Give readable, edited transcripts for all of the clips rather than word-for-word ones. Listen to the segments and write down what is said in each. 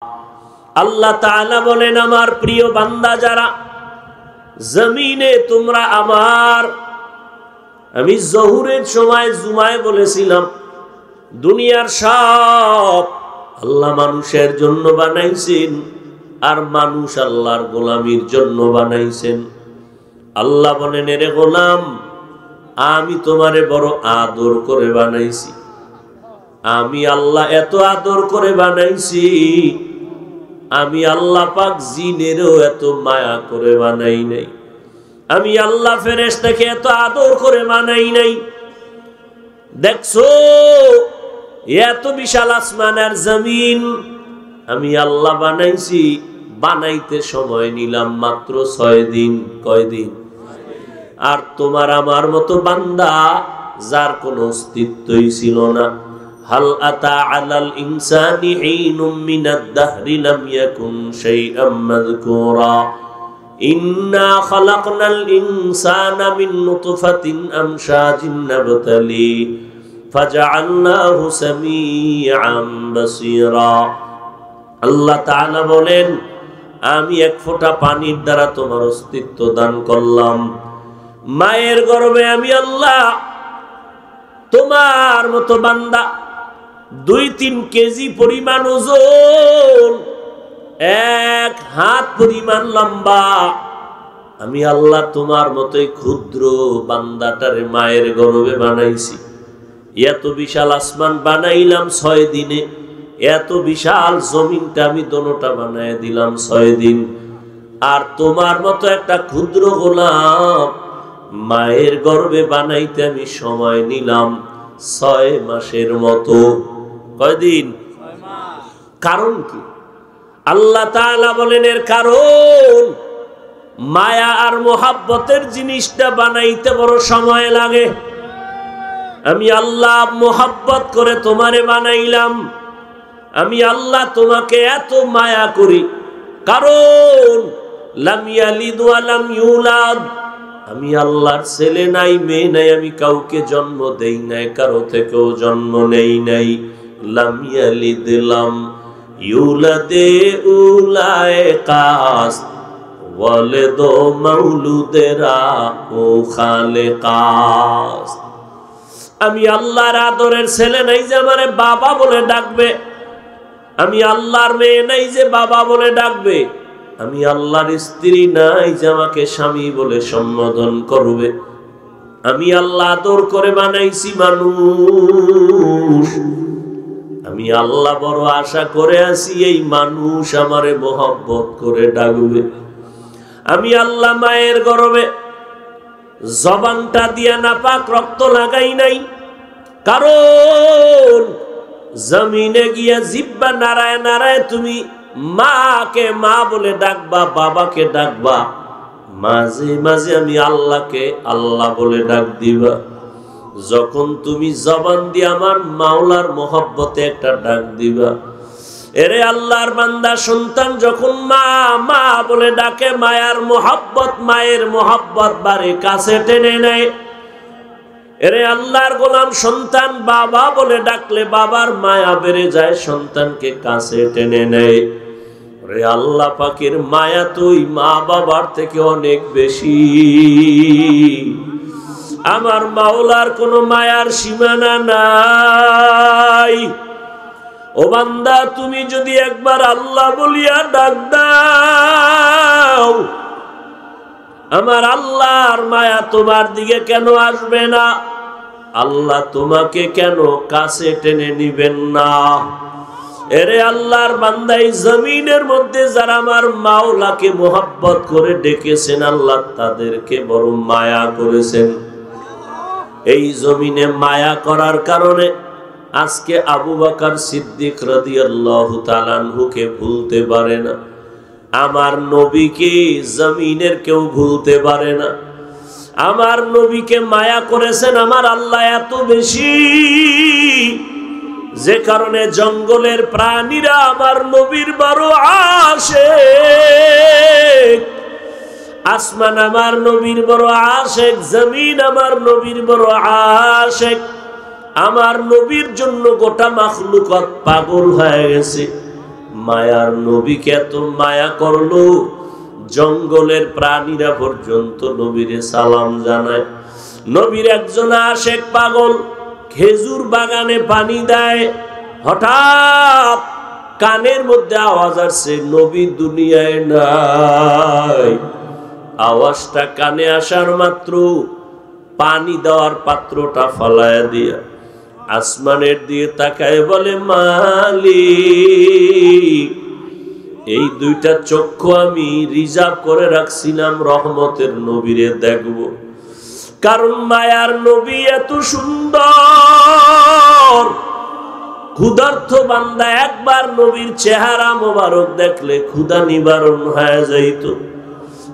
আল্লাহ তাআলা বলেন, আমার প্রিয় বান্দা যারা জমিনে তোমরা আমার, আমি জহুরের সময় জুমায় বলেছিলাম দুনিয়ার সব আল্লাহ মানুষের জন্য বানাইছেন আর মানুষ আল্লাহর গোলামির জন্য বানাইছেন। আল্লাহ বলেন, এরে গোলাম, আমি তোমারে বড় আদর করে বানাইছি। আমি আল্লাহ এত আদর করে বানাইছি, আমি আল্লাহ পাক জিনেরও এত মায়া করে বানাই নাই। আমি আল্লাহ ফেরেশতাকে এত আদর করে বানাই নাই। দেখছো এত বিশাল আসমান আর জমিন আমি আল্লাহ বানাইছি, বানাইতে সময় নিলাম মাত্র 6 দিন। কয়দিন? আর তোমার আমার মতো বান্দা যার কোনো অস্তিত্বই ছিল না, হাল আতা আলাল ইনসানি হিনুম মিনাদ দাহরি লাম ইয়াকুন শাইআম মাযকুরা ইন্না খালাকনাল ইনসানা মিন নুতফাতিন আমশাজিন নাবতালি ফাজআলনাহু সামিআন বাসীরা। আল্লাহ তাআলা বলেন, আমি এক ফোঁটা পানির দ্বারা তোমার অস্তিত্ব দান করলাম। মায়ের গর্ভে আমি আল্লাহ তোমার মতো বান্দা 2-3 কেজি পরিমাণ ওজন, 1 হাত পরিমাণ লম্বা, আমি আল্লাহ তোমার মতোই ক্ষুদ্র বান্দাটারে মায়ের গর্ভে বানাইছি। এত বিশাল আসমান বানাইলাম 6 দিনে, এত বিশাল জমিনটা আমি দোনোটা বানায় দিলাম 6 দিন। আর তোমার মতো একটা ক্ষুদ্র গোলাম মায়ের গর্ভে বানাইতে আমি সময় নিলাম 6 মাসের মতো। কয়দিন? 6 মাস। কারণ কি? আল্লাহ তাআলা বলেন, এর কারণ মায়া আর মোহাব্বতের জিনিসটা বানাইতে বড় সময় লাগে। আমি আল্লাহ মোহাব্বত করে তোমারে বানাইলাম। আমি আল্লাহ তোমাকে এত মায়া করি, কারণ লাম ইয়ালিদ ওয়া লাম ইউলাদ, আমি আল্লাহর ছেলে নাই মেয়ে নাই, আমি কাউকে জন্ম দেই নাই, কারো থেকেও জন্ম নেই নাই। লাম ইয়ালিদ লাম ইউলাদে উলায়ে কাস ওয়ালিদু মাউলুদেরা ও খালেকাস। আমি আল্লাহর আদরের ছেলে নাই যে আমারে বাবা বলে ডাকবে, আমি আল্লাহর মেয়ে নাই যে বাবা বলে ডাকবে, আমি আল্লাহর স্ত্রী নাই যে আমাকে স্বামী বলে সম্বোধন করবে। আমি আল্লাহ আদর করে বানাইছি মানুষ। আমি আল্লাহ বড় আশা করে আছি এই মানুষ আমারে মোহব্বত করে ডাকবে। আমি আল্লাহ মায়ের গর্ভে জবানটা দিয়া নাপাক রক্ত লাগাই নাই, কারণ জমিনে গিয়া জিহ্বা নাড়ায় নাড়ায় তুমি মাকে মা বলে ডাকবা, বাবাকে ডাকবা, মাঝে মাঝে আমি আল্লাহকে আল্লাহ বলে ডাক দিবা। যখন তুমি জবান দিয়ে আমার মাওলার মোহব্বতে একটা ডাক দিবা, এরে আল্লাহর বান্দা সন্তান যখন মা মা বলে ডাকে, মায়ের মোহব্বত বারে কাছে টেনে নেয়। এরে আল্লাহর গোলাম সন্তান বাবা বলে ডাকলে বাবার মায়া বেড়ে যায়, সন্তানকে কাছে টেনে নেয়। রে আল্লাহ পাকের মায়া তুই মা বাবার থেকে অনেক বেশি। আমার মাওলার কোনো মায়ার সীমানা নাই। ও বান্দা, তুমি যদি একবার আল্লাহ বলিয়া ডাক দাও, আমার আল্লাহর মায়া তোমার দিকে কেন আসবে না? আল্লাহ তোমাকে কেন কাছে টেনে নিবেন না? এরে আল্লাহর বান্দা, এই জমিনের মধ্যে যারা আমার মাওলাকে মোহাব্বত করে ডেকেছেন, আল্লাহ তাদেরকে বড় মায়া করেছেন। এই জমিনে মায়া করার কারণে আজকে আবু বকর সিদ্দিক রাদিয়াল্লাহু তাআলা আনহুকে ভুলতে পারে না, আমার নবীকে জমিনের কেউ ভুলতে পারে না। আমার নবীকে মায়া করেছেন আমার আল্লাহ এত বেশি, যে কারণে জঙ্গলের প্রাণীরা আমার নবীর বড় আশিক, আসমান আমার নবীর বড় আশিক, জমিন আমার নবীর বড় আশিক। আমার নবীর জন্য গোটা মাখলুকাত পাগল হয়ে গেছে। মায়ার নবীকে এত মায়া করলো, জঙ্গলের প্রাণীরা পর্যন্ত নবীরে সালাম জানায়। নবীর একজন আশেক পাগল খেজুর বাগানে পানি দেয়, হঠাৎ কানের মধ্যে আওয়াজ আসছে, নবী দুনিয়ায় নাই। আওয়াজটা কানে আসার মাত্র পানি দেওয়ার পাত্রটা ফালায়া দিয়া আসমানের দিয়ে তাকায় বলে, মালিক, এই দুইটা চক্ষু আমি রিজার্ভ করে রাখছিলাম রহমতের নবীরে দেখব, কারণ মায়ার নবী এত সুন্দর। ক্ষুধার্ত বান্দা একবার নবীর চেহারা মোবারক দেখলে ক্ষুধা নিবারণ হয়ে যাইত।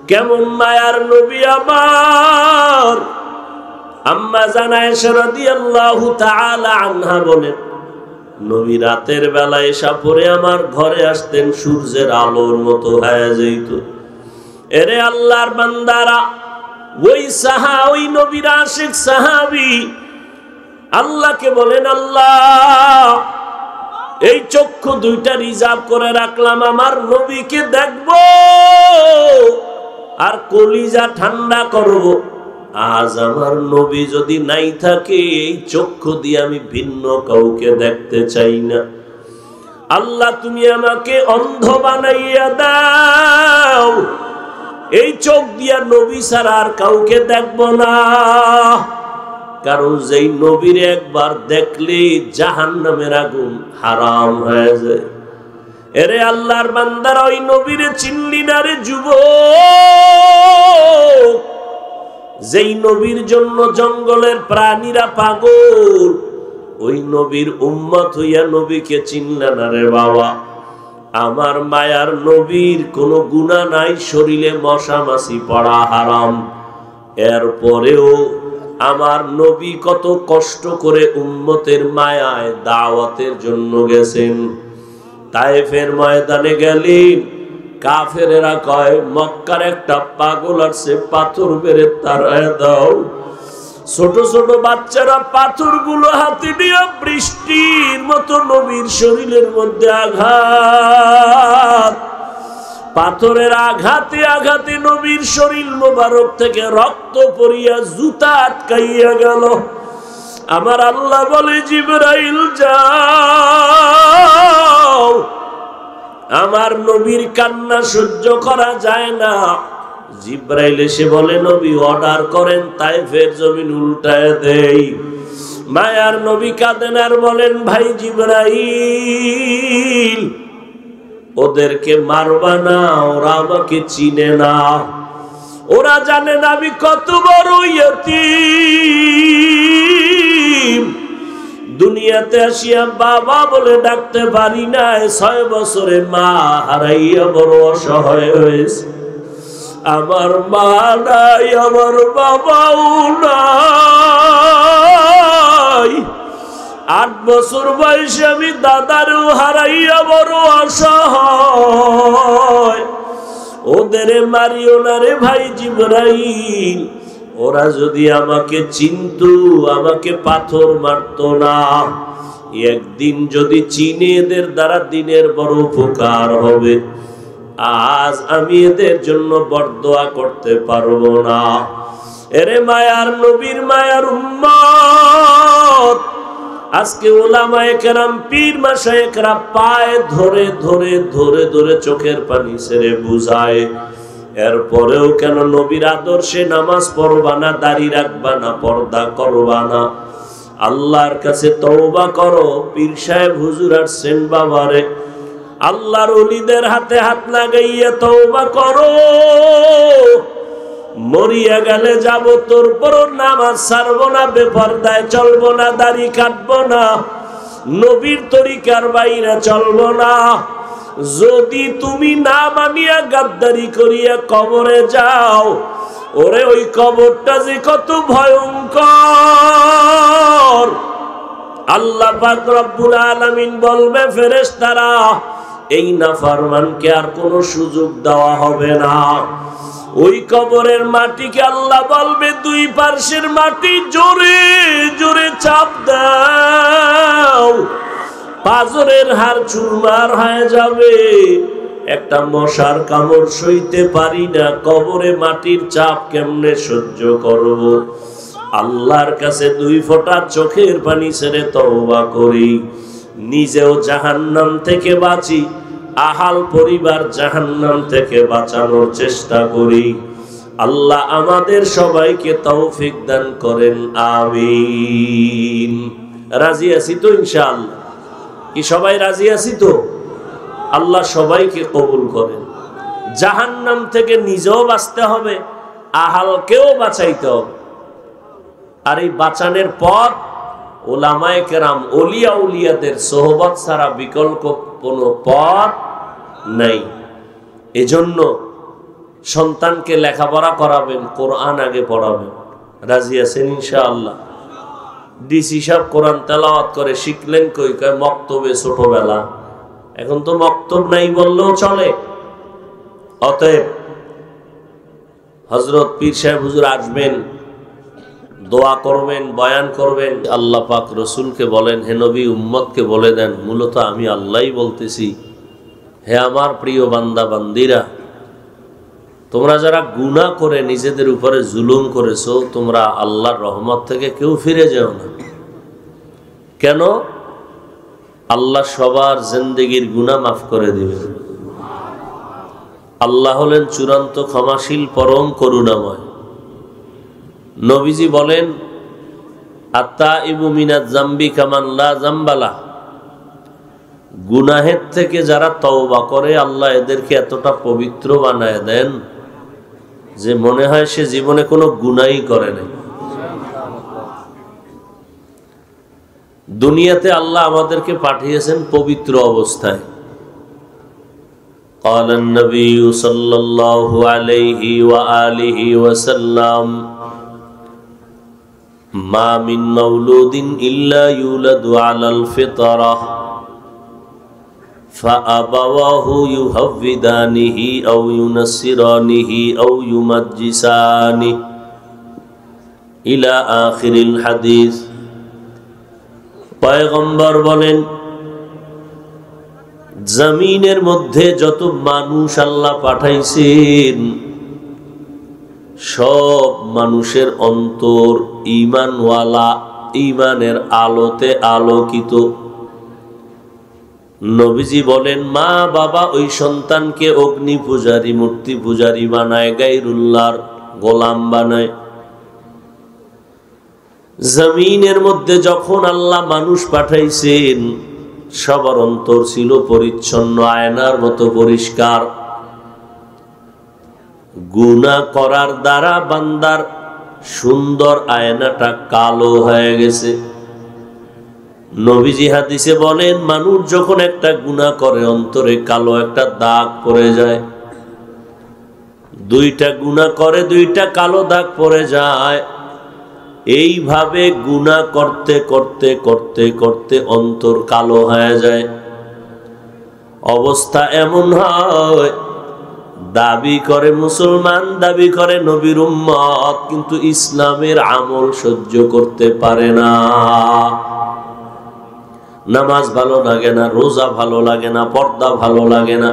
কেমন মায়ার নবী আমার! আম্মা জানা আয়েশা রাদিয়াল্লাহু তাআলা আনহা বলেন, নবী রাতের বেলা এসা পরে আমার ঘরে আসতেন, সূর্যের আলোর মতো হয়ে যাইত। এরে আল্লাহর বান্দারা, ওই নবীর আশিক সাহাবী আল্লাহকে বলেন, আল্লাহ, এই চক্ষু দুইটা রিজার্ভ করে রাখলাম আমার নবীকে দেখব আর কলিজা ঠান্ডা করব। আজ আমার নবী যদি নাই থাকে, এই চক্ষু দিয়ে আমি ভিন্ন কাউকে দেখতে চাই না। আল্লাহ, তুমি আমাকে অন্ধ বানাইয়া দাও, এই চোখ দিয়া নবী ছাড়া আর কাউকে দেখব না। কারণ যেই নবীর একবার দেখলে জাহান্নামের আগুন হারাম হয়ে যায়। এরে আল্লাহর বান্দারা, ওই নবীরে চিনলি না রে যুবক? যেই নবীর জন্য জঙ্গলের প্রাণীরা পাগল, ওই নবীর উম্মত হইয়া নবীকে চিনলে না রে বাবা। আমার মায়ার নবীর কোনো গুনাহ নাই, শরীরে মশা মাছি পড়া হারাম, এরপরেও আমার নবী কত কষ্ট করে উম্মতের মায়ায় দাওয়াতের জন্য গেছেন। তায়েফের ময়দানে গেলেন, কাফেরেরা কয়, মক্কার একটা পাগল আসছে, পাথর মেরে তাড়ায় দাও। ছোট ছোট বাচ্চারা পাথরগুলো হাতে নিয়ে বৃষ্টির মতো নবীর শরীরের মধ্যে আঘাত। পাথরের আঘাতে আঘাতে নবীর শরীর মোবারক থেকে রক্ত পড়িয়া জুতা আটকাইয়া গেল। আমার আল্লাহ বলে, জিবরাইল যাও, আমার নবীর কান্না সহ্য করা যায় না। জিবরাইল এসে বলে, নবী অর্ডার করেন, তায়েফের জমিন উল্টায় দেই। মায়ার নবী কাঁদেন আর বলেন, ভাই জিবরাইল, ওদেরকে মারবা না, ওরা আমাকে চিনে না, ওরা জানে না আমি কত বড় ইয়তীম। দুনিয়াতে আসিয়া বাবা বলে ডাকতে পারি না, 6 বছরে মা হারাইয়া বড় অসহায় হয়েছে। আমার মা নাই, আমার বাবাও নাই। 8 বছর বয়সে আমি দাদারও হারাইয়া বড় অসহায়। ওদের মারিও না রে ভাই জিবরাইল, ওরা যদি আমাকে চিনতো আমাকে পাথর মারতো না। একদিন যদি চিনে, এদের দ্বারা দিনের বড় উপকার হবে। আজ আমি এদের জন্য বরদোয়া করতে পারবো না। এরে মায়ার নবীর মায়ার উম্মত, আজকে উলামায়ে কেরাম, পীর মাশায়েখরা পায়ে ধরে ধরে ধরে ধরে চোখের পানি ছেড়ে বুঝায়, এরপরেও কেন নবীর আদর্শে নামাজ পড়বা না, দাড়ি রাখবা না, পর্দা করবা না? আল্লাহর কাছে তওবা করো। পীর সাহেব হুজুর আসছেন বাবারে, আল্লাহর ওলিদের হাতে হাত লাগাইয়া তওবা করো। মরিয়া গেলে যাব, তোর পর নামাজ ছাড়বো না, বেপরদায় চলবো না, দাড়ি কাটবো না, নবীর তরিকার বাইরে চলবো না। যদি তুমি না মানিয়া গাদ্দারি করিয়া কবরে যাও, ওরে ওই কবরটা যে কত ভয়ঙ্কর! আল্লাহ পাক রব্বুল আলামিন বলবে, ফেরেশতারা, এই নাফরমানকে আর কোনো সুযোগ দেওয়া হবে না। ওই কবরের মাটিকে আল্লাহ বলবে, 2 পার্শ্বের মাটি জোরে জোরে চাপ দাও। পাজরের হাড় চুরমার হয়ে যাবে। একটা মশার কামড় সইতে পারি না, কবরে মাটির চাপ কেমনে সহ্য করব। আল্লাহর কাছে 2 ফোঁটা চোখের পানি ছেড়ে তওবা করি, নিজেও জাহান্নাম থেকে বাঁচি, আহাল পরিবার জাহান্নাম থেকে বাঁচানোর চেষ্টা করি। আল্লাহ আমাদের সবাইকে তৌফিক দান করেন, আমিন। রাজি আছি তো ইনশাআল্লাহ? কি সবাই রাজি আছি তো? আল্লাহ সবাইকে কবুল করেন। জাহান্নাম থেকে নিজেও বাঁচতে হবে, আহালকেও বাঁচাইতে হবে। আর এই বাঁচানোর পথ ওলামায়ে কেরাম, ওলিয়া উলিয়াদের সোহবত ছাড়া বিকল্প কোনো পথ নাই। এজন্য সন্তানকে লেখাপড়া করাবেন, কোরআন আগে পড়াবেন। রাজি আছেন ইনশাআল্লাহ? ডিসি সাহেব কোরআন তেলাওয়াত করে শিখলেন কই? কয় মক্তবে ছোটবেলা। এখন তো মক্তব নাই বললেও চলে। অতএব হযরত পীর সাহেব হুজুর আসবেন, দোয়া করবেন, বয়ান করবেন। আল্লাহ পাক রসুলকে বলেন, হে নবী উম্মতকে বলে দেন, মূলত আমি আল্লাহই বলতেছি, হে আমার প্রিয় বান্দা বান্দিরা, তোমরা যারা গুনাহ করে নিজেদের উপরে জুলুম করেছো, তোমরা আল্লাহর রহমত থেকে কেউ ফিরে যেও না। কেন? আল্লাহ সবার জিন্দেগির গুনাহ মাফ করে দিবেন। আল্লাহ হলেন চূড়ান্ত ক্ষমাশীল, পরম করুণাময়। নবীজি বলেন, আত্তাইবু মিনাজ জামবি কামান লা জামবালা। গুনাহের থেকে যারা তওবা করে, আল্লাহ এদেরকে এতটা পবিত্র বানায় দেন যে মনে হয় সে জীবনে কোনো গুনাহই করে নাই। দুনিয়াতে আল্লাহ আমাদেরকে পাঠিয়েছেন পবিত্র অবস্থায়। قال النبي صلى الله عليه وآله وسلم ما من مولود إلا يولد على الفطرة فأبواه يهودانه أو ينصرانه أو يمجسانه إلى آخر الحديث। পয়গম্বর বলেন, জমিনের মধ্যে যত মানুষ আল্লাহ পাঠাইছেন, সব মানুষের অন্তর ঈমানওয়ালা, ঈমানের আলোতে আলোকিত। নবীজি বলেন, মা বাবা ওই সন্তানকে অগ্নি পূজারী, মূর্তি পূজারী বানায়, গায়রুল্লাহর গোলাম বানায়। জমিনের মধ্যে যখন আল্লাহ মানুষ পাঠাইছেন, সবার অন্তর ছিল পরিচ্ছন্ন, আয়নার মতো পরিষ্কার। গুনাহ করার দ্বারা বান্দার সুন্দর আয়নাটা কালো হয়ে গেছে। নবীজি হাদিসে বলেন, মানুষ যখন একটা গুনাহ করে, অন্তরে কালো একটা দাগ পড়ে যায়। 2টা গুনাহ করে, 2টা কালো দাগ পড়ে যায়। এইভাবে গুনাহ করতে করতে করতে করতে অন্তর কালো হয়ে যায়। অবস্থা এমন হয়, দাবি করে মুসলমান, দাবি করে নবীর উম্মত, কিন্তু ইসলামের আমল সহ্য করতে পারে না। নামাজ ভালো লাগে না, রোজা ভালো লাগে না, পর্দা ভালো লাগে না।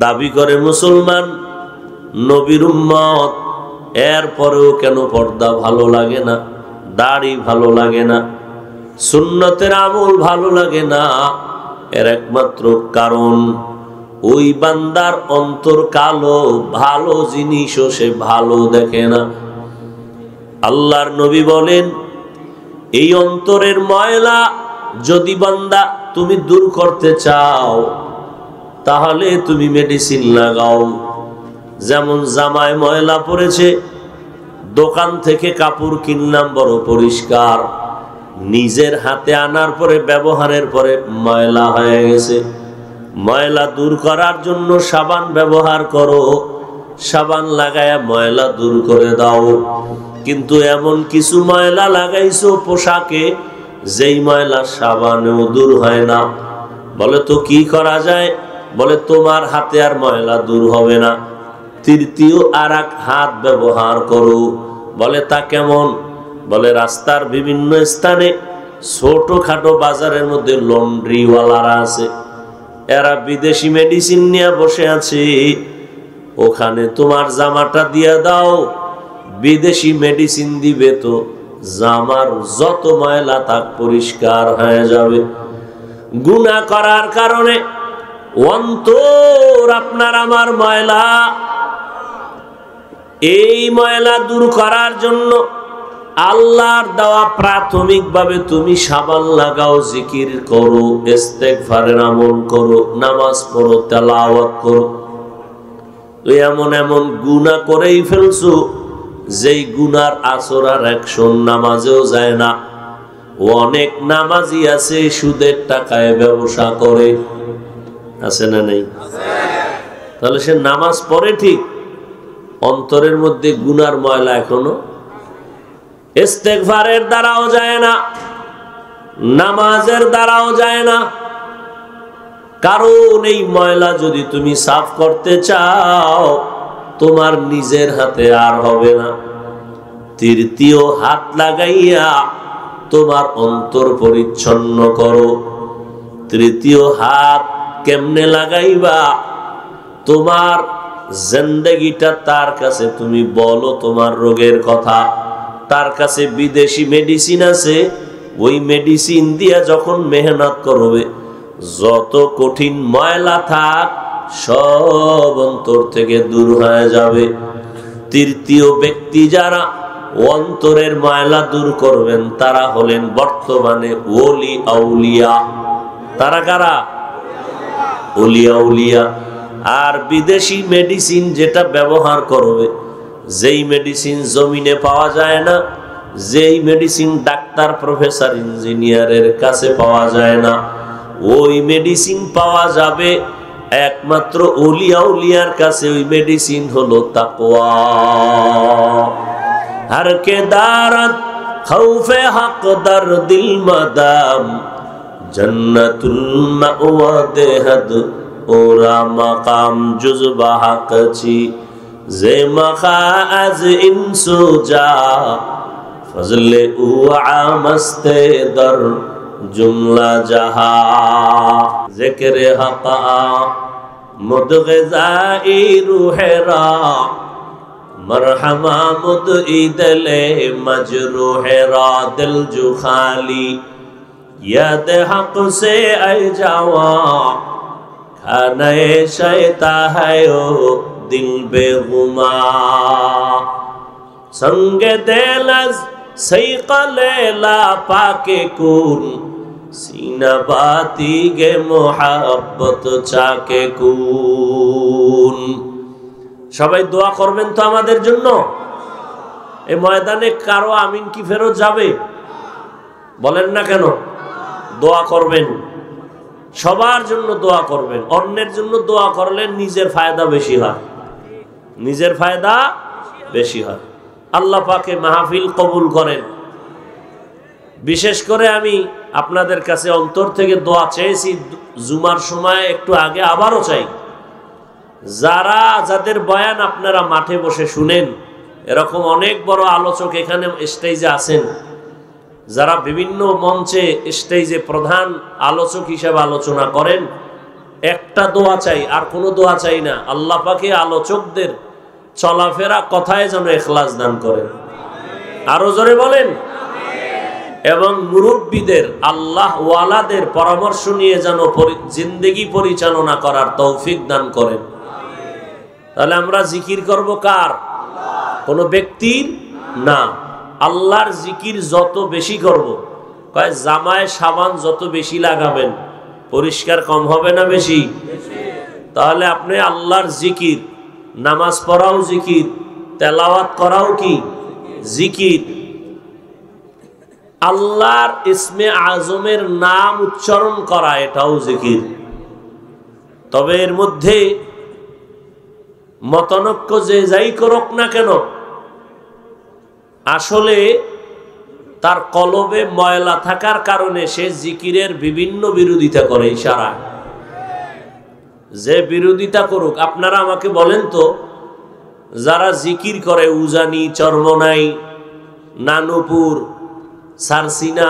দাবি করে মুসলমান, নবীর উম্মত, এরপরেও কেন পর্দা ভালো লাগে না, দাড়ি ভালো লাগে না, সুন্নতের আমল ভালো লাগে না? এর একমাত্র কারণ, ওই বান্দার অন্তর কালো, ভালো জিনিসও সে ভালো দেখে না। আল্লাহর নবী বলেন, এই অন্তরের ময়লা যদি বান্দা তুমি দূর করতে চাও, তাহলে তুমি মেডিসিন লাগাও। যেমন জামায় ময়লা পড়েছে, দোকান থেকে কাপড় কিনলাম বড় পরিষ্কার, নিজের হাতে আনার পরে ব্যবহারের পরে ময়লা হয়ে গেছে। ময়লা দূর করার জন্য সাবান ব্যবহার করো, সাবান লাগায়া ময়লা দূর করে দাও। কিন্তু এমন কিছু ময়লা লাগাইছো পোশাকে, যেই ময়লা সাবানেও দূর হয় না। বলে তো কি করা যায়? বলে তোমার হাতে আর ময়লা দূর হবে না, তৃতীয় আর এক হাত ব্যবহার করো। বলে তা কেমন? বলে রাস্তার বিভিন্ন স্থানে ছোটখাটো বাজারের মধ্যে লন্ড্রিওয়ালারা আছে, এরা বিদেশি মেডিসিন নিয়ে বসে আছে। ওখানে তোমার জামাটা দিয়ে দাও, বিদেশি মেডিসিন দিবে তো জামার যত ময়লা থাক পরিষ্কার হয়ে যাবে। গুনাহ করার কারণে অন্তর আপনার আমার ময়লা, এই ময়লা দূর করার জন্য আল্লাহর দেওয়া প্রাথমিকভাবে তুমি সাবান লাগাও, জিকির করো, ইস্তেগফারের আমল করো, নামাজ পড়ো, তেলাওয়াত করো। তুই এমন এমন গুনাহ করেই ফেলছো যেই গুনার আসর আর অ্যাকশন নামাজেও যায় না। অনেক নামাজি আছে সুদের টাকায় ব্যবসা করে, আছে না নেই? তাহলে সে নামাজ পড়ে ঠিক, অন্তরের মধ্যে গুনার ময়লা এখনো। ইস্তেগফারের দ্বারাও যায় না, নামাজের দ্বারাও যায় না। কারণ এই ময়লা যদি তুমি সাফ করতে চাও তোমার নিজের হাতে আর হবে না। তৃতীয় হাত লাগাইয়া তোমার অন্তর পরিচ্ছন্ন করো। তৃতীয় হাত কেমনে লাগাইবা? তোমার জিন্দেগিটা তার কাছে তুমি বলো, তোমার রোগের কথা। তার কাছে বিদেশি মেডিসিন আছে, ওই মেডিসিন দিয়া যখন মেহনত করবে, যত কঠিন ময়লা থাক সব অন্তর থেকে দূর হয়ে যাবে। তৃতীয় ব্যক্তি যারা অন্তরের ময়লা দূর করবেন তারা হলেন বর্তমানে ওলি আউলিয়া। তারা কারা? ওলি আউলিয়া। আর বিদেশি মেডিসিন যেটা ব্যবহার করবে, যেই মেডিসিন জমিনে পাওয়া যায় না, যেই মেডিসিন ডাক্তার, প্রফেসর, ইঞ্জিনিয়ারের কাছে পাওয়া যায় না, ওই মেডিসিন পাওয়া যাবে একমাত্র ওলি আউলিয়ার কাছে। ওই মেডিসিন হলো তাকওয়া। हर के दारत खौफे हक दर दिल मदाम जन्नतुल मअवा देहद ओरा मकाम जुज़बा हक छी जे मखा az इंसु जा फजले उ आमस्ते दर जुमला जहा ज़िक्र हक़ा मुदग़िज़ाई रूहरा मरहमा मुद ईदले मजरूहरा दिल जो खाली याद हक से ऐ जावा खाने शैता है ओ दिल बेगुमा संग दिलज सैक़लेला पाके कुन सीना बाती गे मोहब्बत चाके कुन। সবাই দোয়া করবেন তো আমাদের জন্য। এই ময়দানে কারো আমিন কি ফেরত যাবে? বলেন না কেন? দোয়া করবেন, সবার জন্য দোয়া করবেন। অন্যের জন্য দোয়া করলে নিজের ফায়দা বেশি হয়, নিজের ফায়দা বেশি হয়। আল্লাহ পাকে মাহফিল কবুল করেন। বিশেষ করে আমি আপনাদের কাছে অন্তর থেকে দোয়া চেয়েছি, জুমার সময় একটু আগে আবারও চাই, যাদের বয়ান আপনারা মাঠে বসে শুনেন, এরকম অনেক বড় আলোচক এখানে স্টেজে আছেন, যারা বিভিন্ন মঞ্চে স্টেজে প্রধান আলোচক হিসেবে আলোচনা করেন, একটা দোয়া চাই, আর কোনো দোয়া চাই না। আল্লাহ পাকে আলোচকদের চলাফেরা কথায় যেন ইখলাস দান করেন, আরো জোরে বলেন। এবং মুরব্বীদের, আল্লাহ ওয়ালাদের পরামর্শ নিয়ে যেন জিন্দেগি পরিচালনা করার তৌফিক দান করেন। তাহলে আমরা জিকির করব কার? কোনো ব্যক্তির না। আল্লাহর জিকির যত বেশি করব, কয় জামায় সাবান যত বেশি লাগাবেন পরিষ্কার কম হবে না বেশি? তাহলে আপনি আল্লাহর জিকির, নামাজ পড়াও জিকির, তেলাওয়াত করাও কি জিকির। আল্লাহর ইসমে আজমের নাম উচ্চারণ করা এটাও জিকির। তবে এর মধ্যে মতনৈক্য যে যাই করুক না কেন, আসলে তার কলবে ময়লা থাকার কারণে সে জিকিরের বিভিন্ন বিরোধিতা করে। ইশারা যে বিরোধিতা করুক, আপনারা আমাকে বলেন তো, যারা জিকির করে উজানি, চরমনাই, নানুপুর, সারসিনা,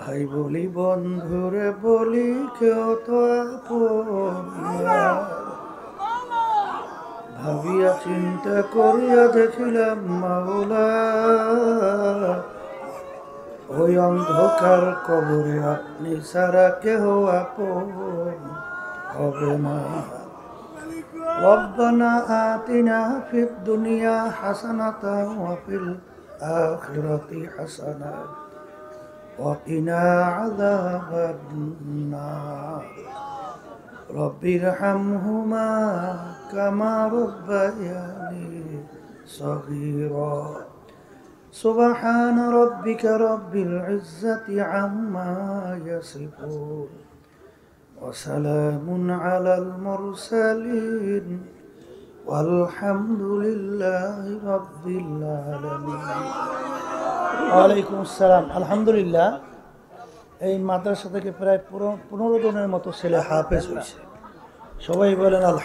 ভাই বলি বন্ধুরে বলি কেউ তো আপন না। ভাবিয়া চিন্তা করিয়া দেখিলাম মাওলা, ওই অন্ধকার কবরে আপনি ছাড়া কেহ আপন হবে না। রব্বানা আতিনা ফিদ দুনিয়া হাসানাতাও ওয়া ফিল আখিরাতি হাসানাতাও ওয়া কিনা আযাবান নার। রব্বিরহামহুমা কামা রাব্বায়ানি সগীরা। সুবহান রাব্বিকা রাব্বিল ইজ্জাতি আম্মা ইয়াসিফুন ওয়া সালামুন আলাল মুরসালিন ওয়ালহামদুলিল্লাহি রাব্বিল আলামিন। ওয়ালাইকুম আসসালাম। আলহামদুলিল্লাহ, এই মাদ্রাসা থেকে প্রায় 15 জনের মতো ছেলে হাফেজ হয়েছে। সবাই বলেন আলহামদুলিল্লাহ।